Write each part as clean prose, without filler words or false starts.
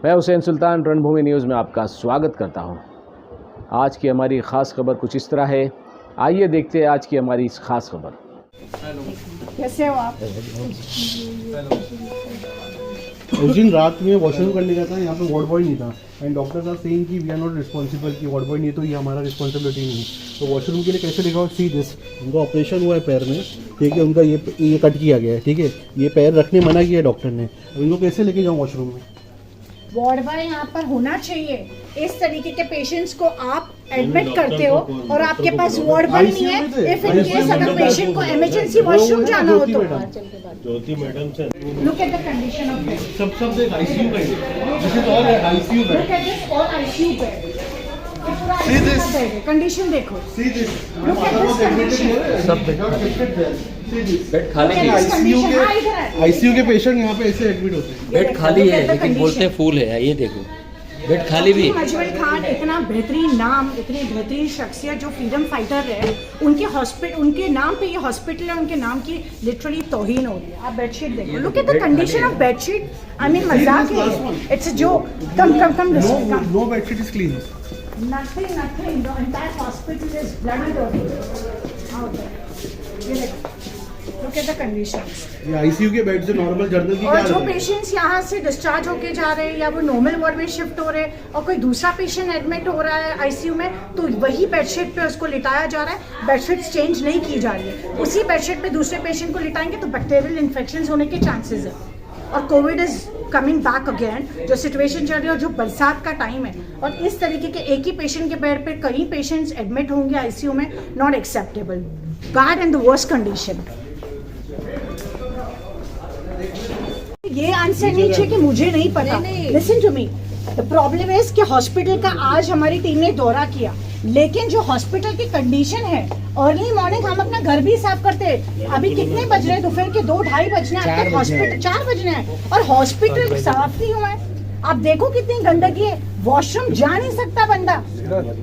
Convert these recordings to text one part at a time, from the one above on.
मैं हुसैन सुल्तान रणभूमि न्यूज़ में आपका स्वागत करता हूं। आज की हमारी ख़ास खबर कुछ इस तरह है। आइए देखते हैं आज की हमारी इस ख़ास खबर। कैसे हो आप? उस दिन रात में वॉशरूम करने गया था, यहाँ पे वार्ड बॉय नहीं था एंड डॉक्टर साहब सेइंग कि वी आर नॉट रिस्पॉन्सिबल, कि वार्ड बॉय नहीं है तो ये हमारा रिस्पॉन्सिबिलिटी नहीं है। तो वॉशरूम के लिए कैसे लिखा हो, सी दिस, उनका ऑपरेशन हुआ है पैर में, ठीक है, उनका ये कट किया गया है, ठीक है, ये पैर रखने मना किया है डॉक्टर ने। अब इनको कैसे लेके जाऊँ वॉशरूम में? वार्ड बॉय यहाँ पर होना चाहिए। इस तरीके के पेशेंट्स को आप एडमिट करते हो और आपके पास वार्ड बॉय नहीं है। इफ इन केस अगर पेशेंट को इमरजेंसी वॉशरूम जाना हो तो ज्योति मैडम से look at the condition of bed. सब देख ICU bed, this is all ICU bed, look at this all ICU bed. See this condition देखो, see this, look at this condition. सब देखो bed खाली है। आईसीयू के patient यहाँ पे ऐसे एडमिट होते हैं। बेड खाली है लेकिन बोलते हैं फुल है, ये देखो बेड खाली भी है। मजबल खान इतना बेहतरीन नाम, इतनी बेहतरीन शख्सियत जो फ्रीडम फाइटर है, उनके हॉस्पिटल, उनके नाम पे ये हॉस्पिटल है, उनके नाम की लिटरली तौहीन हो रही है। आप बेडशीट देखो, look at the condition of bedsheet. I mean मजाक है, it's a joke. Come no bedsheet is clean, nothing, the entire hospital is bloody dirty out there. ये देखो, look at the conditions. ये आईसीयू के bed से normal journal की और क्या जो हालत है? पेशेंट्स यहाँ से डिस्चार्ज होके जा रहे हैं या वो नॉर्मल वार्ड में शिफ्ट हो रहे हैं और कोई दूसरा पेशेंट एडमिट हो रहा है आईसीयू में, तो वही बेडशीट पे उसको लिटाया जा रहा है। बेडशीट चेंज नहीं की जा रही है। उसी बेडशीट पे दूसरे पेशेंट को लिटाएंगे तो बैक्टीरियल इन्फेक्शन होने के चांसेस है। और Covid is coming back again, जो सिचुएशन चल रही है और जो बरसात का टाइम है, और इस तरीके के एक ही पेशेंट के बेड पे कई पेशेंट्स एडमिट होंगे आईसीयू में, not acceptable, bad and the worst condition. ये आंसर नहीं चाहिए कि मुझे नहीं पता। Listen to me, the problem is कि हॉस्पिटल का आज हमारी टीम ने दौरा किया, लेकिन जो हॉस्पिटल की कंडीशन है, अर्ली मॉर्निंग हम अपना घर भी साफ करते हैं। अभी कितने बज रहे हैं? दोपहर के 2-2:30 बजने हैं, हॉस्पिटल 4 बजने हैं और हॉस्पिटल साफ नहीं हुआ है। आप देखो कितनी गंदगी है, वॉशरूम जा नहीं सकता बंदा,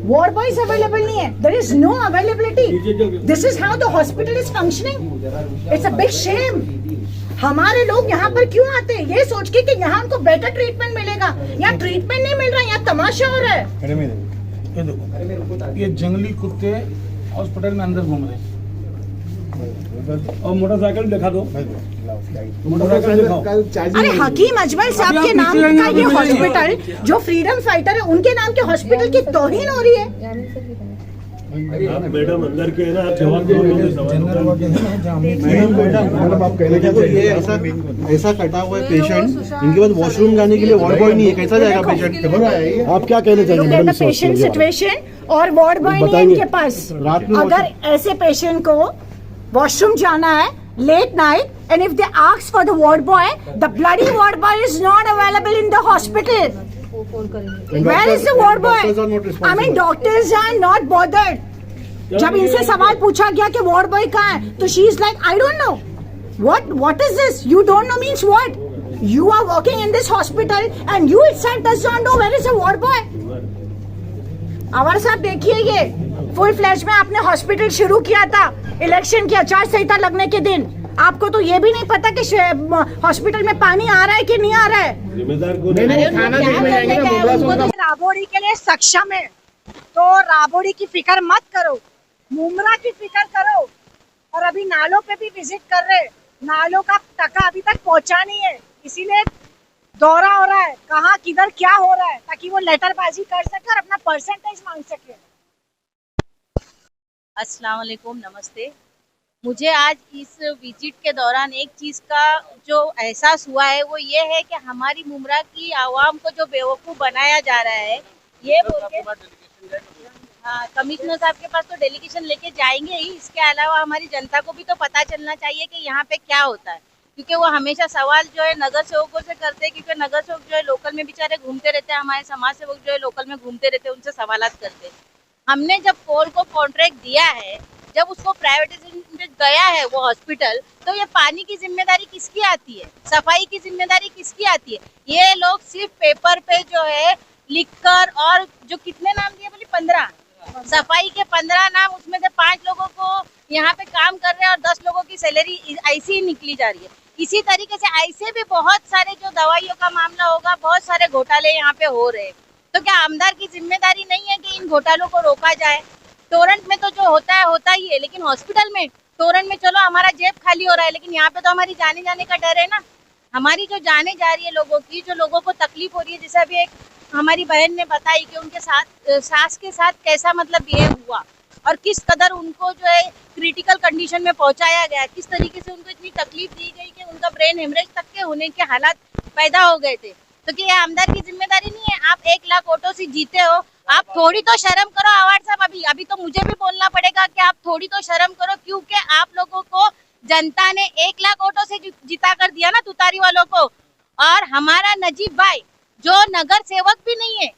वार्ड बॉयज अवेलेबल नहीं है, there is no availability. This is how the hospital is functioning. It's a big shame. हमारे लोग यहाँ पर क्यों आते हैं? ये सोच के कि यहाँ उनको बेटर ट्रीटमेंट मिलेगा। यहाँ ट्रीटमेंट नहीं मिल रहा, यहाँ तमाशा हो रहा है। ये देखो, ये जंगली कुत्ते हॉस्पिटल में अंदर घूम रहे हैं। और मोटरसाइकिल दिखा दो, मोटरसाइकिल दिखाओ। अरे हकीम अजमल साहब के नाम का ये हॉस्पिटल, जो फ्रीडम फाइटर है, उनके नाम के हॉस्पिटल की तौहीन हो रही है। मैडम अंदर के है ना, आप जवाब दो। मैडम आप कहने क्या, ये ऐसा कटा हुआ है पेशेंट, इनके पास वॉशरूम जाने के लिए वार्ड बॉय नहीं है, कैसा जाएगा पेशेंट? आप क्या कहना चाहेंगे मैडम? पेशेंट सिचुएशन और वार्ड बॉय नहीं है इनके पास। अगर ऐसे पेशेंट को वॉशरूम जाना है late night, and if they ask for the ward boy, the bloody ward boy is not available in the hospital. Where is the ward boy? I mean, doctors are not bothered. जब इनसे सवाल पूछा गया कि ward boy कहाँ है, तो she is like, I don't know. What is this? You don't know means what? You are working in this hospital and you itself does not know where is the ward boy. अवर साहब देखिए, ये full flash में आपने hospital शुरू किया था election की आचार संहिता लगने के दिन। आपको तो ये भी नहीं पता कि हॉस्पिटल में पानी आ रहा है कि नहीं आ रहा है। राबोड़ी के लिए सक्षम है तो राबोड़ी की फिक्र मत करो, मुमरा की फिक्र करो। और अभी नालों पे भी विजिट कर रहे, नालों का टका अभी तक पहुंचा नहीं है, इसीलिए दौरा हो रहा है कहाँ किधर क्या हो रहा है, ताकि वो लेटरबाजी कर सके और अपना परसेंटेज मांग सके। अस्सलाम वालेकुम, नमस्ते। मुझे आज इस विजिट के दौरान एक चीज़ का जो एहसास हुआ है वो ये है कि हमारी मुमरा की आवाम को जो बेवकूफ़ बनाया जा रहा है, ये बोल के हाँ, कमिश्नर साहब के पास तो डेलीगेशन लेके जाएंगे ही। इसके अलावा हमारी जनता को भी तो पता चलना चाहिए कि यहाँ पे क्या होता है, क्योंकि वो हमेशा सवाल जो है नगर सेवकों से करते हैं, क्योंकि नगर सेवक जो है लोकल में बेचारे घूमते रहते हैं, हमारे समाज सेवक जो है लोकल में घूमते रहते हैं, उनसे सवालात करते हैं। हमने जब कोल को कॉन्ट्रैक्ट दिया है, जब उसको प्राइवेटाइजेशन में गया है वो हॉस्पिटल, तो ये पानी की जिम्मेदारी किसकी आती है, सफाई की जिम्मेदारी किसकी आती है? ये लोग सिर्फ पेपर पे जो है लिखकर, और जो कितने नाम दिए बोले 15 सफाई के 15 नाम, उसमें से 5 लोगों को यहाँ पे काम कर रहे हैं और 10 लोगों की सैलरी ऐसी ही निकली जा रही है। इसी तरीके से ऐसे भी बहुत सारे जो दवाइयों का मामला होगा, बहुत सारे घोटाले यहाँ पे हो रहे हैं। तो क्या आमदार की जिम्मेदारी नहीं है कि इन घोटालों को रोका जाए? टोरेंट में तो जो होता है होता ही है, लेकिन हॉस्पिटल में, टोरेंट में चलो हमारा जेब खाली हो रहा है, लेकिन यहाँ पे तो हमारी जाने जाने का डर है ना। हमारी जो जाने जा रही है लोगों की, जो लोगों को तकलीफ हो रही है, जैसे अभी एक हमारी बहन ने बताई कि उनके साथ सास के साथ कैसा मतलब बिहेव हुआ और किस कदर उनको जो है क्रिटिकल कंडीशन में पहुंचाया गया, किस तरीके से उनको इतनी तकलीफ दी गई कि उनका ब्रेन हेमरेज तक के होने के हालात पैदा हो गए थे। तो क्या ये आमदार की जिम्मेदारी नहीं है? आप 1 लाख वोटों से जीते हो, आप थोड़ी तो शर्म करो आवाज साहब। अभी तो मुझे भी बोलना पड़ेगा कि आप थोड़ी तो शर्म करो, क्योंकि आप लोगों को जनता ने 1 लाख वोटों से जिता कर दिया ना, तुतारी वालों को। और हमारा नजीब भाई जो नगर सेवक भी नहीं है,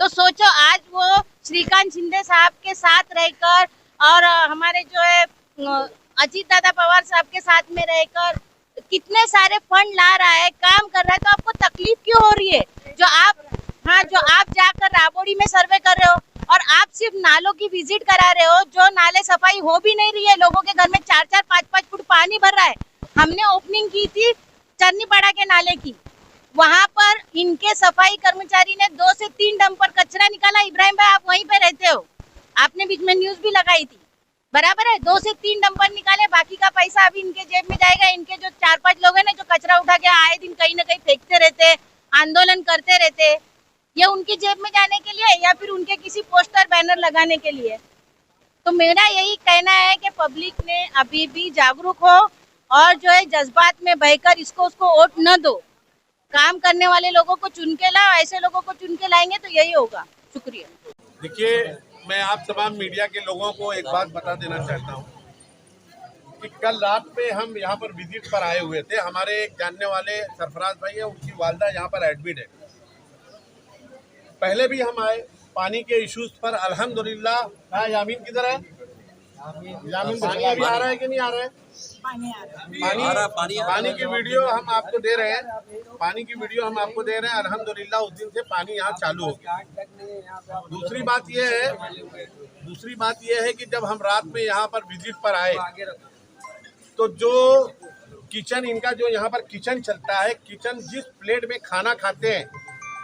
तो सोचो आज वो श्रीकांत शिंदे साहब के साथ रहकर और हमारे जो है अजीत दादा पवार साहब के साथ में रहकर कितने सारे फंड ला रहा है, काम कर रहा है, तो आपको तकलीफ क्यों हो रही है? जो आप जाकर राबोड़ी में सर्वे कर रहे हो और आप सिर्फ नालों की विजिट करा रहे हो, जो नाले सफाई हो भी नहीं रही है, लोगों के घर में 4-4, 5-5 फुट पानी भर रहा है। हमने ओपनिंग की थी चरनीपाड़ा के नाले की, वहां पर इनके सफाई कर्मचारी ने 2 से 3 डंपर कचरा निकाला। इब्राहिम भाई आप वहीं पे रहते हो, आपने बीच में न्यूज भी लगाई थी, बराबर है। 2 से 3 डंपर निकाले, बाकी का पैसा अभी इनके जेब में जाएगा। इनके जो 4-5 लोग हैं ना, जो कचरा उठा के आए दिन कहीं ना कहीं फेंकते रहते, आंदोलन करते रहते, ये उनकी जेब में जाने के लिए या फिर उनके किसी पोस्टर बैनर लगाने के लिए? तो मेरा यही कहना है कि पब्लिक ने अभी भी जागरूक हो और जो है जज्बात में बहकर इसको उसको वोट न दो। काम करने वाले लोगों को चुन के लाओ, ऐसे लोगों को चुन के लाएंगे तो यही होगा। शुक्रिया। देखिए, मैं आप तमाम मीडिया के लोगों को एक बात बता देना चाहता हूँ कि कल रात पे हम यहाँ पर विजिट पर आए हुए थे। हमारे एक जानने वाले सरफराज भाई है, उनकी वालदा यहाँ पर एडमिट है। पहले भी हम आए पानी के इश्यूज पर, अल्हम्दुलिल्लाह। यामीन किधर है? यामीन पानी अभी आ रहा है कि नहीं आ रहा है? पानी की वीडियो हम आपको दे रहे हैं, पानी की वीडियो हम आपको दे रहे हैं। अल्हम्दुलिल्लाह उस दिन से पानी यहाँ चालू हो गया। दूसरी बात यह है कि जब हम रात में यहाँ पर विजिट पर आए तो जो किचन इनका, जो यहाँ पर किचन चलता है, किचन जिस प्लेट में खाना खाते हैं,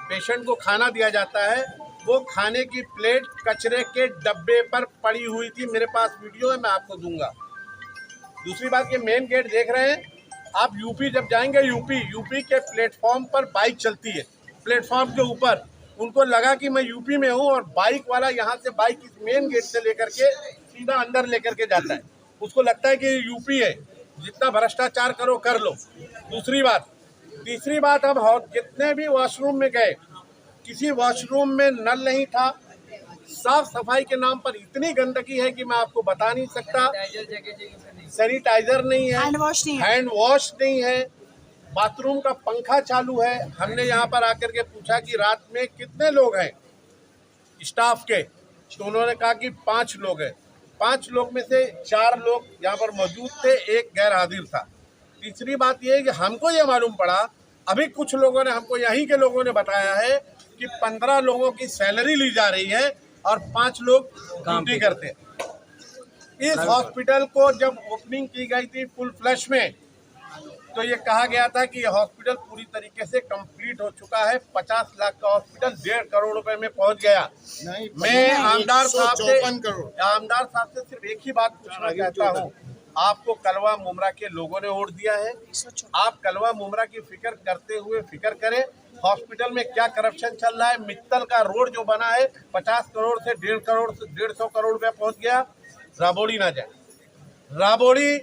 पेशेंट को खाना दिया जाता है, वो खाने की प्लेट कचरे के डब्बे पर पड़ी हुई थी। मेरे पास वीडियो है, मैं आपको दूंगा। दूसरी बात, ये मेन गेट देख रहे हैं आप, यूपी जब जाएंगे, यूपी के प्लेटफॉर्म पर बाइक चलती है, प्लेटफॉर्म के ऊपर। उनको लगा कि मैं यूपी में हूँ और बाइक वाला यहाँ से बाइक इस मेन गेट से लेकर के सीधा अंदर लेकर के जाता है। उसको लगता है कि यूपी है, जितना भ्रष्टाचार करो कर लो। तीसरी बात, हम जितने भी वॉशरूम में गए, किसी वॉशरूम में नल नहीं था। साफ सफाई के नाम पर इतनी गंदगी है कि मैं आपको बता नहीं सकता। सैनिटाइजर नहीं है, हैंड वॉश नहीं है, बाथरूम का पंखा चालू है। हमने यहाँ पर आकर के पूछा कि रात में कितने लोग हैं स्टाफ के, तो उन्होंने कहा कि 5 लोग हैं। 5 लोग में से 4 लोग यहाँ पर मौजूद थे, एक गैर हाजिर था। तीसरी बात यह है कि हमको ये मालूम पड़ा, अभी कुछ लोगों ने हमको, यहीं के लोगों ने बताया है कि 15 लोगों की सैलरी ली जा रही है और 5 लोग ड्यूटी करते हैं। इस हॉस्पिटल को जब ओपनिंग की गई थी फुल फ्लश में, तो ये कहा गया था कि ये हॉस्पिटल पूरी तरीके से कंप्लीट हो चुका है। 50 लाख का हॉस्पिटल 1.5 करोड़ रुपए में पहुंच गया। मैं आमदार साहब से सिर्फ एक ही बात पूछना चाहता हूँ, आपको कलवा मुमरा के लोगों ने वोट दिया है, आप कलवा मुमरा की फिक्र करते हुए फिक्र करें। हॉस्पिटल में क्या करप्शन चल रहा है। मित्तल का रोड जो बना है 50 करोड़ से 150 करोड़ रुपया पहुंच गया। राबोड़ी ना जाए, राबोड़ी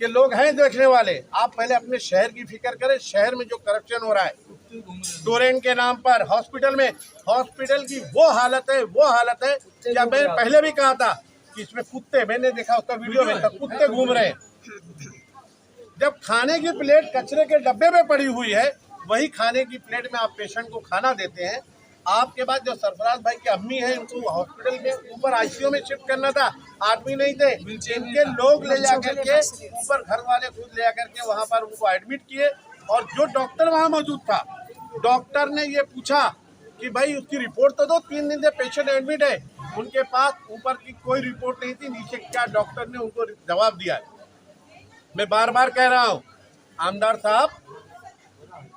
के लोग हैं देखने वाले। आप पहले अपने शहर की फिक्र करें। शहर में जो करप्शन हो रहा है टोरेंट के नाम पर, हॉस्पिटल की वो हालत है। क्या मैं पहले भी कहा था कि इसमें कुत्ते, मैंने देखा उसका वीडियो में, कुत्ते घूम रहे हैं। जब खाने की प्लेट कचरे के डब्बे में पड़ी हुई है, वही खाने की प्लेट में आप पेशेंट को खाना देते हैं। आपके बाद जो सरफराज भाई की अम्मी है, उनको हॉस्पिटल में ऊपर आईसीयू में शिफ्ट करना था, आदमी नहीं थे। इनके लोग ले जाकर के ऊपर, घर वाले खुद ले जाकर के वहाँ पर उनको एडमिट किए। और जो डॉक्टर वहाँ मौजूद था, डॉक्टर ने ये पूछा कि भाई उसकी रिपोर्ट तो दो, 3 दिन से पेशेंट एडमिट है। उनके पास ऊपर की कोई रिपोर्ट नहीं थी, नीचे क्या डॉक्टर ने उनको जवाब दिया है। मैं बार बार कह रहा हूँ, आमदार साहब,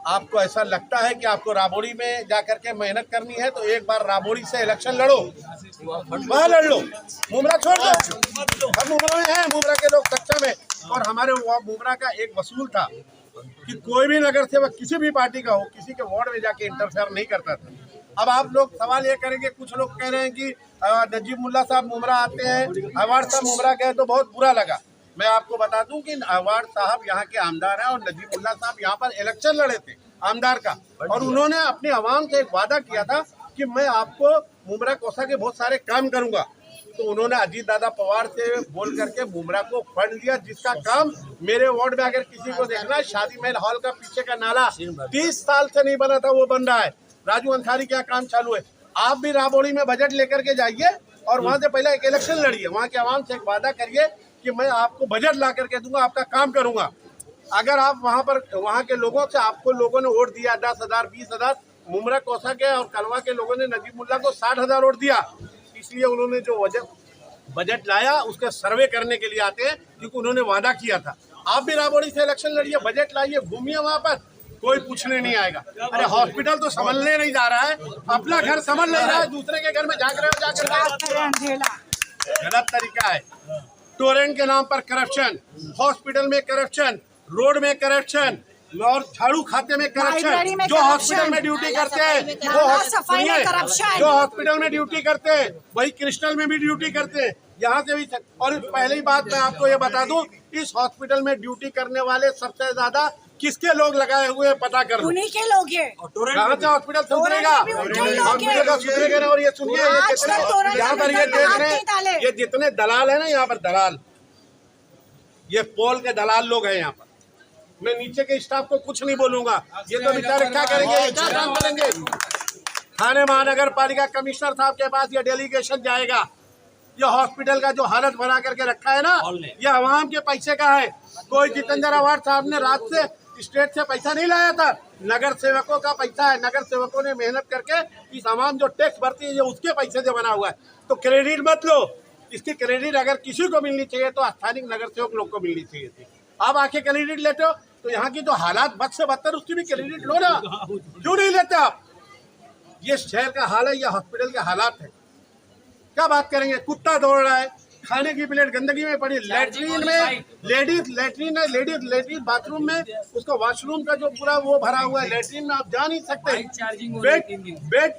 आपको ऐसा लगता है कि आपको राबोरी में जाकर के मेहनत करनी है तो एक बार राबोरी से इलेक्शन लड़ो, वहाँ लड़ लो, मुमरा छोड़ दो। हम मुमरा में हैं, मुमरा के लोग सक्षम है। और हमारे मुमरा का एक वसूल था कि कोई भी नगर सेवक किसी भी पार्टी का हो किसी के वार्ड में जाके इंटरफेयर नहीं करता था। अब आप लोग सवाल ये करेंगे, कुछ लोग कह रहे हैं कि नजीब मुल्ला साहब मुमरा आते हैं, अवार्ड साहब मुमरा गए तो बहुत बुरा लगा। मैं आपको बता दूं कि अवार्ड साहब यहाँ के आमदार हैं और नजीब मुल्ला साहब यहाँ पर इलेक्शन लड़े थे आमदार का, और उन्होंने अपने आवाम से एक वादा किया था कि मैं आपको मुमरा कोसा के बहुत सारे काम करूंगा। तो उन्होंने अजीत दादा पवार से बोल करके मुमरा को फंड दिया, जिसका काम मेरे वार्ड में अगर किसी को देखना है, शादी महल हॉल का पीछे का नाला 30 साल से नहीं बना था, वो बन रहा है। राजू अंसारी क्या काम चालू है। आप भी राबोरी में बजट लेकर के जाइए और वहाँ से पहले एक इलेक्शन लड़िए, वहाँ के आवाम से एक वादा करिए कि मैं आपको बजट ला करके दूंगा, आपका काम करूंगा। अगर आप वहाँ पर वहाँ के लोगों से, आपको लोगों ने वोट दिया 10,000 20,000, मुमरा कोसा के और कलवा के लोगों ने नजीब मुल्ला को 60,000 वोट दिया, इसलिए उन्होंने जो बजट लाया उसका सर्वे करने के लिए आते हैं, क्योंकि उन्होंने वादा किया था। आप भी राबोरी से इलेक्शन लड़िए, बजट लाइए, घूमिए, वहाँ पर कोई पूछने नहीं आएगा। अरे हॉस्पिटल तो संभलने नहीं जा रहा है, अपना घर संभल नहीं रहा है, दूसरे के घर में झांक रहे हो जाकर। गलत तरीका है। टोरेंट के नाम पर करप्शन, हॉस्पिटल में करप्शन, रोड में करप्शन और झाड़ू खाते में करप्शन। जो हॉस्पिटल में ड्यूटी करते हैं जो हॉस्पिटल में ड्यूटी करते हैं वही क्रिस्टल में भी ड्यूटी करते हैं, यहाँ से भी। और पहली बात मैं आपको ये बता दूं, इस हॉस्पिटल में ड्यूटी करने वाले सबसे ज्यादा किसके लोग लगाए हुए पता कर, उन्हीं के लोग हैं। कहाँ से हॉस्पिटल सुधरेगा, हॉस्पिटल सुधरेगा ना। और ये सुनिए, यहाँ पर ये देख रहे हैं, ये जितने दलाल है ना यहाँ पर, दलाल, ये पोल के दलाल लोग हैं यहाँ पर। मैं नीचे के स्टाफ को कुछ नहीं बोलूंगा, ये तो बेचारे क्या करेंगे, क्या काम करेंगे। थाने महानगर पालिका कमिश्नर साहब के पास ये डेलीगेशन जाएगा। ये हॉस्पिटल का जो हालत बना करके रखा है ना, ये आवाम के पैसे का है। कोई जितेंद्र अवार्ड साहब ने रात से स्टेट से पैसा नहीं लाया था, नगर सेवकों का पैसा है। नगर सेवकों ने मेहनत करके इस आवाम जो टैक्स भरती है, ये उसके पैसे से बना हुआ है। तो क्रेडिट मत लो, इसकी क्रेडिट अगर किसी को मिलनी चाहिए तो स्थानीय नगर सेवक लोग को मिलनी चाहिए थी। आप आके क्रेडिट लेते हो तो यहाँ की जो हालात बद से बदतर, उसकी भी क्रेडिट लो ना, क्यों नहीं लेते आप। ये शहर का हाल है, ये हॉस्पिटल के हालात है, क्या बात करेंगे। कुत्ता दौड़ रहा है, खाने की प्लेट गंदगी में पड़ी, लेटरीन में लेडीज बाथरूम में उसका वॉशरूम का जो पूरा वो भरा हुआ है, लेटरीन में आप जा नहीं सकते। बेड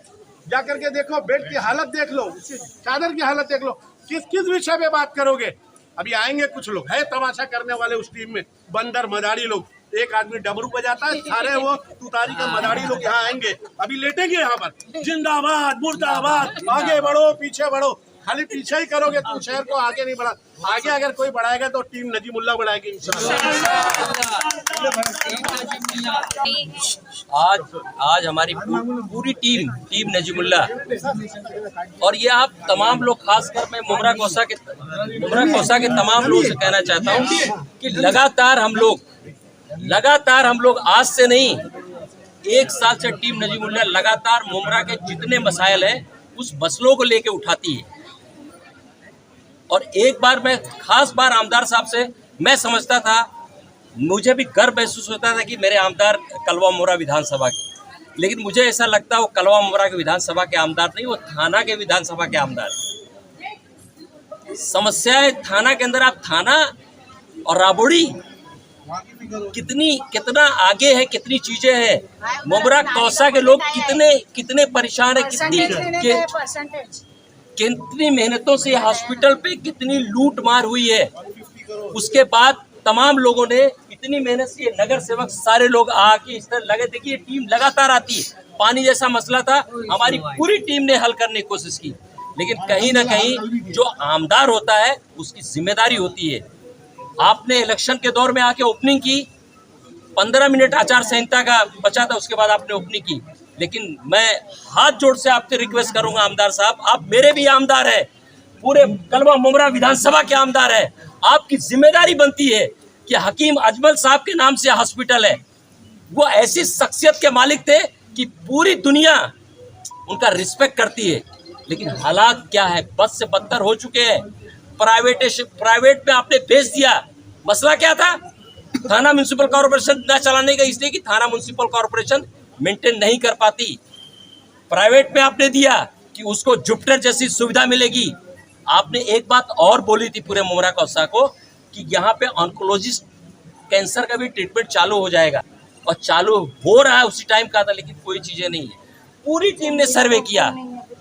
जा करके देखो, बेड की हालत देख लो, चादर की हालत देख लो। किस विषय पे बात करोगे। अभी आएंगे कुछ लोग, है तमाशा करने वाले उस टीम में, बंदर मदारी लोग। एक आदमी डमरू बजाता है, सारे वो तुतारी का मदारी लोग यहाँ आएंगे, अभी लेटेंगे यहाँ पर, जिंदाबाद मुर्दाबाद, आगे बढ़ो पीछे बढ़ो। खाली पीछे ही करोगे तुम, शहर को आगे नहीं बढ़ा। आगे अगर कोई बढ़ाएगा तो टीम नजीमुल्ला बढ़ाएगी आज हमारी पूरी टीम नजीमुल्ला, और ये आप तमाम लोग, खासकर मैं मुमरा कोसा के तमाम लोगों से कहना चाहता हूँ कि लगातार हम लोग आज से नहीं, 1 साल से टीम नजीमुल्ला लगातार मुमरा के जितने मसाइल हैं उस मसलों को लेके उठाती है। और एक बार मैं खास बार आमदार साहब से, मैं समझता था, मुझे भी गर्व महसूस होता था कि मेरे आमदार कलवा मोरा विधानसभा के, लेकिन मुझे ऐसा लगता है वो कलवा मोरा के विधानसभा के आमदार नहीं, वो थाना के विधानसभा के आमदार। समस्या है थाना के अंदर, आप थाना और राबोरी कितना आगे है, कितनी चीजें हैं। मुमरा कौसा के लोग कितने परेशान है, कितनी मेहनतों से हॉस्पिटल पे कितनी लूट मार हुई है। उसके बाद तमाम लोगों ने इतनी मेहनत से, नगर सेवक सारे लोग आके इस तरह लगे थे कि ये टीम लगातार आती है। पानी जैसा मसला था, हमारी पूरी टीम ने हल करने की कोशिश की, लेकिन कहीं ना कहीं जो आमदार होता है उसकी जिम्मेदारी होती है। आपने इलेक्शन के दौर में आके ओपनिंग की, 15 मिनट आचार संहिता का बचा था, उसके बाद आपने ओपनिंग की। लेकिन मैं हाथ जोड़ से आपसे रिक्वेस्ट करूंगा आमदार साहब, आप मेरे भी आमदार हैं, पूरे कलवा मुमरा विधानसभा के आमदार हैं। आपकी जिम्मेदारी बनती है कि हकीम अजमल साहब के नाम से हॉस्पिटल है, वो ऐसी शख्सियत के मालिक थे कि पूरी दुनिया उनका रिस्पेक्ट करती है। लेकिन हालात क्या है, बद से बदतर हो चुके हैं। प्राइवेट में आपने भेज दिया। मसला क्या था, थाना म्युनिसिपल कॉर्पोरेशन न चलाने का इसलिए कि थाना म्युनिसिपल कॉर्पोरेशन मेंटेन नहीं कर पाती। प्राइवेट में आपने दिया कि उसको जुपिटर जैसी सुविधा मिलेगी। आपने एक बात और बोली थी पूरे मुमरा कौसा को कि यहाँ पे ऑन्कोलॉजिस्ट कैंसर का भी ट्रीटमेंट चालू हो जाएगा, और चालू हो रहा है, उसी टाइम का था, लेकिन कोई चीजें नहीं है। पूरी टीम ने सर्वे किया,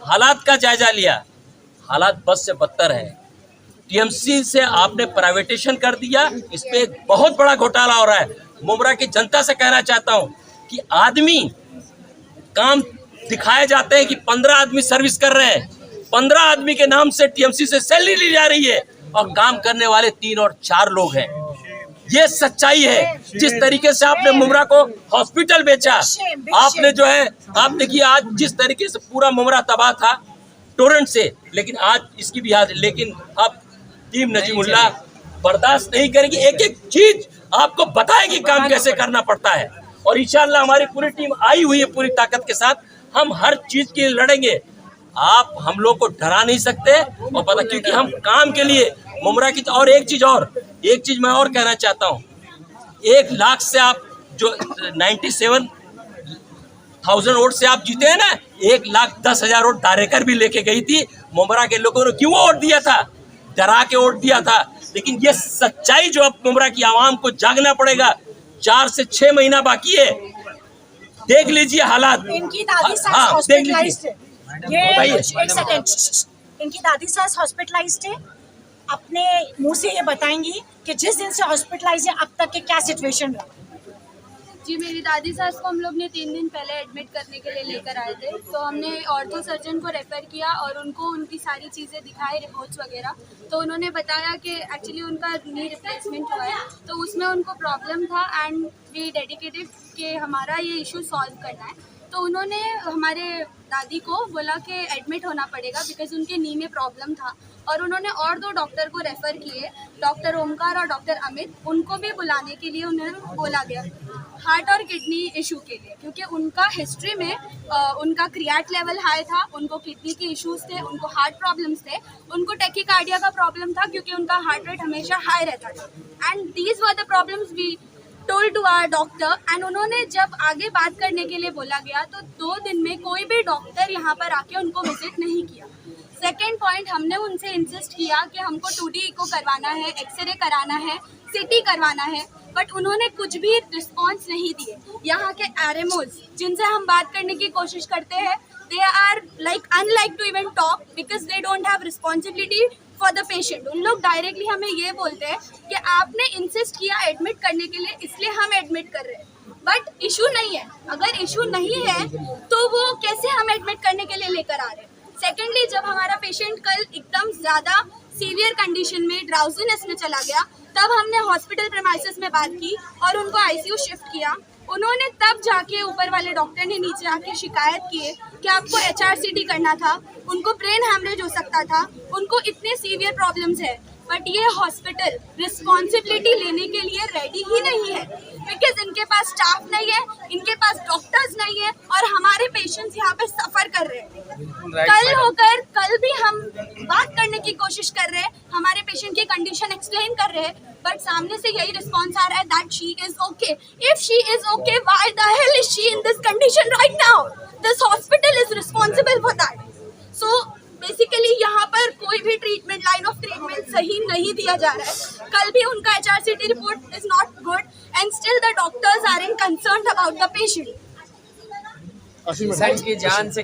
हालात का जायजा लिया, हालात बस से बदतर है। टीएमसी से आपने प्राइवेटेशन कर दिया, इस पे एक बहुत बड़ा घोटाला हो रहा है। मुमरा की जनता से कहना चाहता हूं कि आदमी काम दिखाए जाते हैं कि 15 आदमी सर्विस कर रहे हैं, 15 आदमी के नाम से टीएमसी से सैलरी ली जा रही है, और काम करने वाले 3 और 4 लोग हैं। ये सच्चाई है। जिस तरीके से आपने मुमरा को हॉस्पिटल बेचा, आपने जो है आपने किया, आज जिस तरीके से पूरा मुमरा तबाह था टोरेंट से, लेकिन आज इसकी भी हाल, लेकिन अब टीम नजीमुल्लाह बर्दाश्त नहीं करेगी। एक एक चीज आपको बताएगी काम कैसे करना पड़ता है, और इंशाल्लाह हमारी पूरी टीम आई हुई है पूरी ताकत के साथ। हम हर चीज के लिए लड़ेंगे। आप हम लोग को डरा नहीं सकते, और पता क्योंकि हम काम के लिए मुमरा की। और एक चीज मैं और कहना चाहता हूँ, 1 लाख से आप जो 97,000 वोट से आप जीते हैं ना, 1,10,000 वोट दारेकर भी लेके गई थी। मुमरा के लोगों ने क्यों वोट दिया था? डरा के वोट दिया था। लेकिन ये सच्चाई जो अब मुमरा की आवाम को जागना पड़ेगा। 4 से 6 महीना बाकी है, देख लीजिए हालात। इनकी दादी सास हाँ, हॉस्पिटलाइज्ड है। ये बताइए। एक सेकंड, इनकी दादी सास हॉस्पिटलाइज्ड है। अपने मुंह से ये बताएंगी कि जिस दिन से हॉस्पिटलाइज है अब तक के क्या सिचुएशन रहा। जी, मेरी दादी सास को हम लोग ने 3 दिन पहले एडमिट करने के लिए लेकर आए थे, तो हमने ऑर्थो सर्जन को रेफ़र किया और उनको उनकी सारी चीज़ें दिखाई, रिपोर्ट्स वगैरह। तो उन्होंने बताया कि एक्चुअली उनका नी रिप्लेसमेंट हुआ है, तो उसमें उनको प्रॉब्लम था, एंड वी डेडिकेटेड कि हमारा ये इशू सॉल्व करना है। तो उन्होंने हमारे दादी को बोला कि एडमिट होना पड़ेगा बिकॉज उनके नी में प्रॉब्लम था, और उन्होंने और 2 डॉक्टर को रेफ़र किए, डॉक्टर ओमकार और डॉक्टर अमित। उनको भी बुलाने के लिए उन्हें बोला गया हार्ट और किडनी इशू के लिए, क्योंकि उनका हिस्ट्री में उनका क्रिएट लेवल हाई था, उनको किडनी के इश्यूज थे, उनको हार्ट प्रॉब्लम्स थे, उनको टैकीकार्डिया का प्रॉब्लम था क्योंकि उनका हार्ट रेट हमेशा हाई रहता था। And these were the problems we told to our doctor. And उन्होंने जब आगे बात करने के लिए बोला गया तो 2 दिन में कोई भी डॉक्टर यहाँ पर आके उनको विजिट नहीं किया। सेकेंड पॉइंट, हमने उनसे इंसिस्ट किया कि हमको 2D इको करवाना है, एक्सरे कराना है, CT करवाना है, बट उन्होंने कुछ भी रिस्पॉन्स नहीं दिए। यहाँ के RMOs जिनसे हम बात करने की कोशिश करते हैं, they are like unlike to even talk because they don't have responsibility for the patient. उन लोग डायरेक्टली हमें ये बोलते हैं कि आपने इंसिस्ट किया एडमिट करने के लिए, इसलिए हम एडमिट कर रहे हैं, बट इशू नहीं है। अगर इशू नहीं है तो वो कैसे हम एडमिट करने के लिए लेकर आ रहे हैं। सेकेंडली, जब हमारा पेशेंट कल एकदम ज़्यादा सीवियर कंडीशन में ड्राउजीनेस में चला गया, तब हमने हॉस्पिटल प्रेमाइसेस में बात की और उनको ICU शिफ्ट किया। उन्होंने तब जाके ऊपर वाले डॉक्टर ने नीचे आके शिकायत किए कि आपको HRCT करना था, उनको ब्रेन हैमरेज हो सकता था, उनको इतने सीवियर प्रॉब्लम्स है, बट ये हॉस्पिटल रिस्पॉन्सिबिलिटी लेने के लिए रेडी ही नहीं है बिकॉज इनके पास स्टाफ नहीं है, इनके पास डॉक्टर्स नहीं है, और हमारे पेशेंट्स यहाँ पे सफ़र कर रहे हैं। कल भी हम बात करने की कोशिश कर रहे हैं, हमारे पेशेंट की कंडीशन एक्सप्लेन कर रहे हैं, बट सामने से यही रिस्पॉन्स आ रहा है that she is okay. If she is okay, why the hell is she in this condition right now? This hospital is responsible for that. So basically यहाँ पर कोई भी ट्रीटमेंट, लाइन ऑफ ट्रीटमेंट सही नहीं दिया जा रहा है। कल भी उनका HRCT report is not good and still the doctors are in concerned about the patient. की जान से